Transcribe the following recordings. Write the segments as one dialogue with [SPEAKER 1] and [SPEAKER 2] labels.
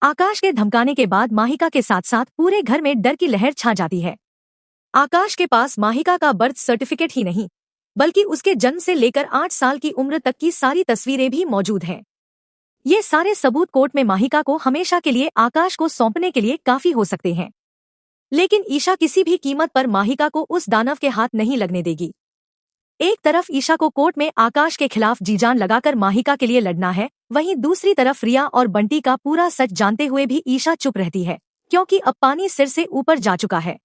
[SPEAKER 1] आकाश के धमकाने के बाद माहिका के साथ साथ पूरे घर में डर की लहर छा जाती है। आकाश के पास माहिका का बर्थ सर्टिफिकेट ही नहीं बल्कि उसके जन्म से लेकर 8 साल की उम्र तक की सारी तस्वीरें भी मौजूद हैं। ये सारे सबूत कोर्ट में माहिका को हमेशा के लिए आकाश को सौंपने के लिए काफी हो सकते हैं। लेकिन ईशा किसी भी कीमत पर माहिका को उस दानव के हाथ नहीं लगने देगी। एक तरफ ईशा को कोर्ट में आकाश के खिलाफ जीजान लगाकर माहिका के लिए लड़ना है, वहीं दूसरी तरफ रिया और बंटी का पूरा सच जानते हुए भी ईशा चुप रहती है, क्योंकि अब पानी सिर से ऊपर जा चुका है।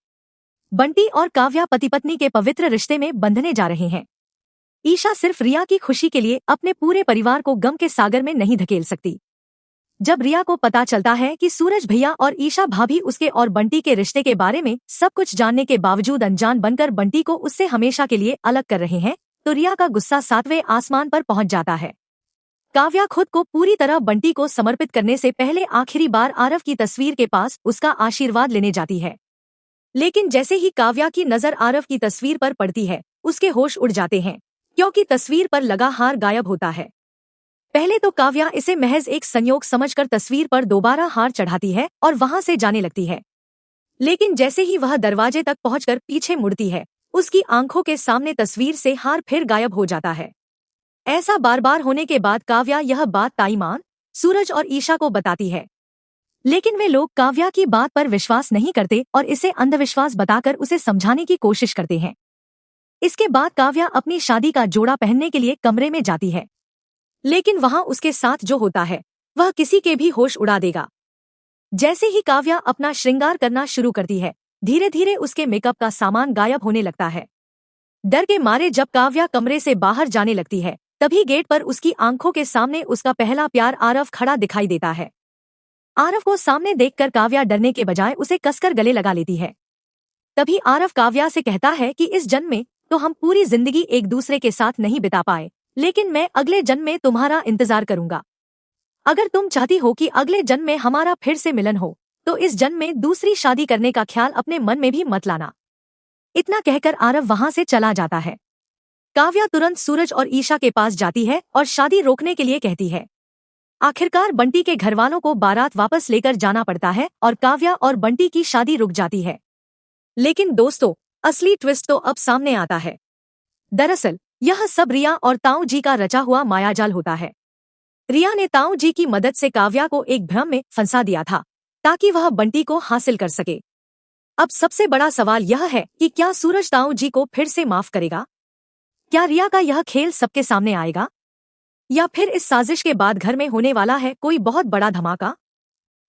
[SPEAKER 1] बंटी और काव्या पति पत्नी के पवित्र रिश्ते में बंधने जा रहे हैं। ईशा सिर्फ रिया की खुशी के लिए अपने पूरे परिवार को गम के सागर में नहीं धकेल सकती। जब रिया को पता चलता है कि सूरज भैया और ईशा भाभी उसके और बंटी के रिश्ते के बारे में सब कुछ जानने के बावजूद अनजान बनकर बंटी को उससे हमेशा के लिए अलग कर रहे हैं, तो रिया का गुस्सा 7वें आसमान पर पहुंच जाता है। काव्या खुद को पूरी तरह बंटी को समर्पित करने से पहले आखिरी बार आरव की तस्वीर के पास उसका आशीर्वाद लेने जाती है। लेकिन जैसे ही काव्या की नजर आरव की तस्वीर पर पड़ती है, उसके होश उड़ जाते हैं, क्योंकि तस्वीर पर लगा हार गायब होता है। पहले तो काव्या इसे महज एक संयोग समझकर तस्वीर पर दोबारा हार चढ़ाती है और वहां से जाने लगती है। लेकिन जैसे ही वह दरवाजे तक पहुंचकर पीछे मुड़ती है, उसकी आंखों के सामने तस्वीर से हार फिर गायब हो जाता है। ऐसा बार बार होने के बाद काव्या यह बात ताईमान, सूरज और ईशा को बताती है। लेकिन वे लोग काव्या की बात पर विश्वास नहीं करते और इसे अंधविश्वास बताकर उसे समझाने की कोशिश करते हैं। इसके बाद काव्या अपनी शादी का जोड़ा पहनने के लिए कमरे में जाती है, लेकिन वहां उसके साथ जो होता है वह किसी के भी होश उड़ा देगा। जैसे ही काव्या अपना श्रृंगार करना शुरू करती है, धीरे धीरे उसके मेकअप का सामान गायब होने लगता है। डर के मारे जब काव्या कमरे से बाहर जाने लगती है, तभी गेट पर उसकी आंखों के सामने उसका पहला प्यार आरव खड़ा दिखाई देता है। आरव को सामने देखकर काव्या डरने के बजाय उसे कसकर गले लगा लेती है। तभी आरव काव्या से कहता है कि इस जन्म में तो हम पूरी जिंदगी एक दूसरे के साथ नहीं बिता पाए, लेकिन मैं अगले जन्म में तुम्हारा इंतजार करूंगा। अगर तुम चाहती हो कि अगले जन्म में हमारा फिर से मिलन हो, तो इस जन्म में दूसरी शादी करने का ख्याल अपने मन में भी मत लाना। इतना कहकर आरव वहां से चला जाता है। काव्या तुरंत सूरज और ईशा के पास जाती है और शादी रोकने के लिए कहती है। आखिरकार बंटी के घरवालों को बारात वापस लेकर जाना पड़ता है और काव्या और बंटी की शादी रुक जाती है। लेकिन दोस्तों, असली ट्विस्ट तो अब सामने आता है। दरअसल यह सब रिया और ताऊ जी का रचा हुआ मायाजाल होता है। रिया ने ताऊ जी की मदद से काव्या को एक भ्रम में फंसा दिया था, ताकि वह बंटी को हासिल कर सके। अब सबसे बड़ा सवाल यह है कि क्या सूरज ताऊ जी को फिर से माफ करेगा? क्या रिया का यह खेल सबके सामने आएगा? या फिर इस साजिश के बाद घर में होने वाला है कोई बहुत बड़ा धमाका?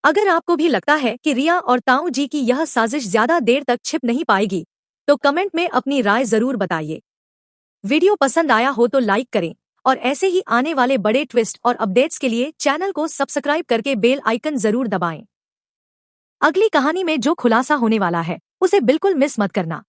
[SPEAKER 1] अगर आपको भी लगता है कि रिया और ताऊ जी की यह साजिश ज्यादा देर तक छिप नहीं पाएगी, तो कमेंट में अपनी राय जरूर बताइए। वीडियो पसंद आया हो तो लाइक करें और ऐसे ही आने वाले बड़े ट्विस्ट और अपडेट्स के लिए चैनल को सब्सक्राइब करके बेल आइकन जरूर दबाएं। अगली कहानी में जो खुलासा होने वाला है, उसे बिल्कुल मिस मत करना।